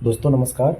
दोस्तों नमस्कार।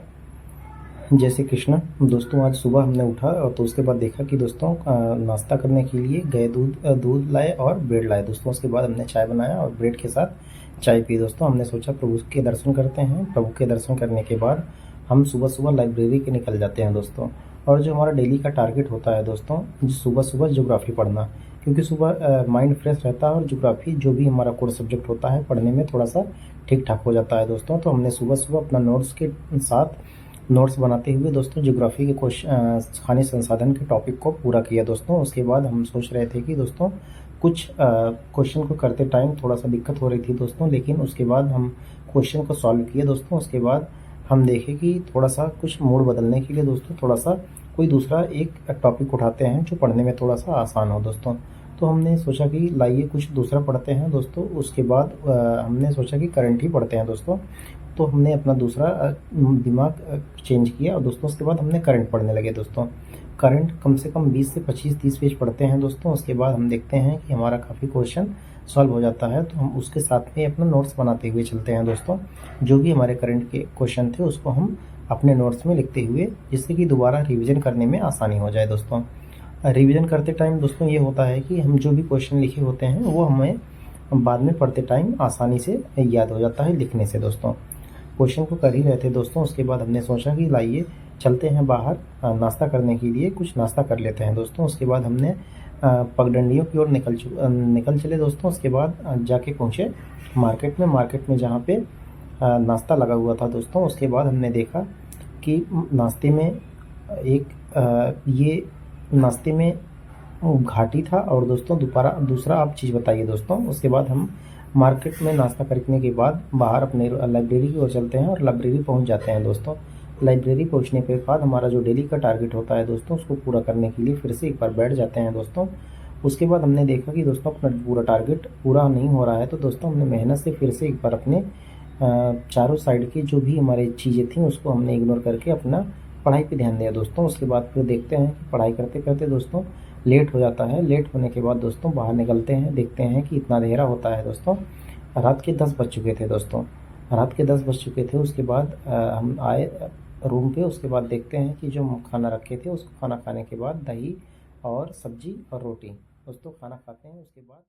जय श्री कृष्ण। दोस्तों आज सुबह हमने उठा और तो उसके बाद देखा कि दोस्तों नाश्ता करने के लिए गए, दूध लाए और ब्रेड लाए दोस्तों। उसके बाद हमने चाय बनाया और ब्रेड के साथ चाय पी दोस्तों। हमने सोचा प्रभु के दर्शन करते हैं। प्रभु के दर्शन करने के बाद हम सुबह सुबह लाइब्रेरी के निकल जाते हैं दोस्तों। और जो हमारा डेली का टारगेट होता है दोस्तों, सुबह सुबह ज्योग्राफी पढ़ना, क्योंकि सुबह माइंड फ्रेश रहता है और ज्योग्राफी जो भी हमारा कोर सब्जेक्ट होता है पढ़ने में थोड़ा सा ठीक ठाक हो जाता है दोस्तों। तो हमने सुबह सुबह अपना नोट्स के साथ नोट्स बनाते हुए दोस्तों ज्योग्राफी के खनिज संसाधन के टॉपिक को पूरा किया दोस्तों। उसके बाद हम सोच रहे थे कि दोस्तों कुछ क्वेश्चन को करते टाइम थोड़ा सा दिक्कत हो रही थी दोस्तों, लेकिन उसके बाद हम क्वेश्चन को सॉल्व किए दोस्तों। उसके बाद हम देखे कि थोड़ा सा कुछ मूड बदलने के लिए दोस्तों थोड़ा सा कोई दूसरा एक टॉपिक उठाते हैं जो पढ़ने में थोड़ा सा आसान हो दोस्तों। तो हमने सोचा कि लाइए कुछ दूसरा पढ़ते हैं दोस्तों। उसके बाद हमने सोचा कि करंट ही पढ़ते हैं दोस्तों। तो हमने अपना दूसरा दिमाग चेंज किया और दोस्तों उसके बाद हमने करंट पढ़ने लगे दोस्तों। करंट कम से कम 20 से 25-30 पेज पढ़ते हैं दोस्तों। उसके बाद हम देखते हैं कि हमारा काफ़ी क्वेश्चन सॉल्व हो जाता है, तो हम उसके साथ में अपना नोट्स बनाते हुए चलते हैं दोस्तों। जो भी हमारे करंट के क्वेश्चन थे उसको हम अपने नोट्स में लिखते हुए, जिससे कि दोबारा रिविज़न करने में आसानी हो जाए दोस्तों। रिवीजन करते टाइम दोस्तों ये होता है कि हम जो भी क्वेश्चन लिखे होते हैं वो हमें बाद में पढ़ते टाइम आसानी से याद हो जाता है लिखने से दोस्तों। क्वेश्चन को कर ही रहे थे दोस्तों। उसके बाद हमने सोचा कि लाइए चलते हैं बाहर नाश्ता करने के लिए, कुछ नाश्ता कर लेते हैं दोस्तों। उसके बाद हमने पगडंडियों की ओर निकल चले दोस्तों। उसके बाद जाके पहुँचे मार्केट में जहाँ पे नाश्ता लगा हुआ था दोस्तों। उसके बाद हमने देखा कि नाश्ते में घाटी था। और दोस्तों दूसरा आप चीज़ बताइए दोस्तों। उसके बाद हम मार्केट में नाश्ता करने के बाद बाहर अपने लाइब्रेरी की ओर चलते हैं और लाइब्रेरी पहुंच जाते हैं दोस्तों। लाइब्रेरी पहुंचने के बाद हमारा जो डेली का टारगेट होता है दोस्तों, उसको पूरा करने के लिए फिर से एक बार बैठ जाते हैं दोस्तों। उसके बाद हमने देखा कि दोस्तों अपना पूरा टारगेट पूरा नहीं हो रहा है, तो दोस्तों हमने मेहनत से फिर से एक बार अपने चारों साइड की जो भी हमारी चीज़ें थी उसको हमने इग्नोर करके अपना पढ़ाई पे ध्यान दिया दोस्तों। उसके बाद फिर देखते हैं कि पढ़ाई करते करते दोस्तों लेट हो जाता है। लेट होने के बाद दोस्तों बाहर निकलते हैं, देखते हैं कि इतना अंधेरा होता है दोस्तों। रात के 10 बज चुके थे दोस्तों। रात के 10 बज चुके थे। उसके बाद हम आए रूम पे। उसके बाद देखते हैं कि जो हम खाना रखे थे उसको खाना खाने के बाद दही और सब्जी और रोटी दोस्तों खाना खाते हैं। उसके बाद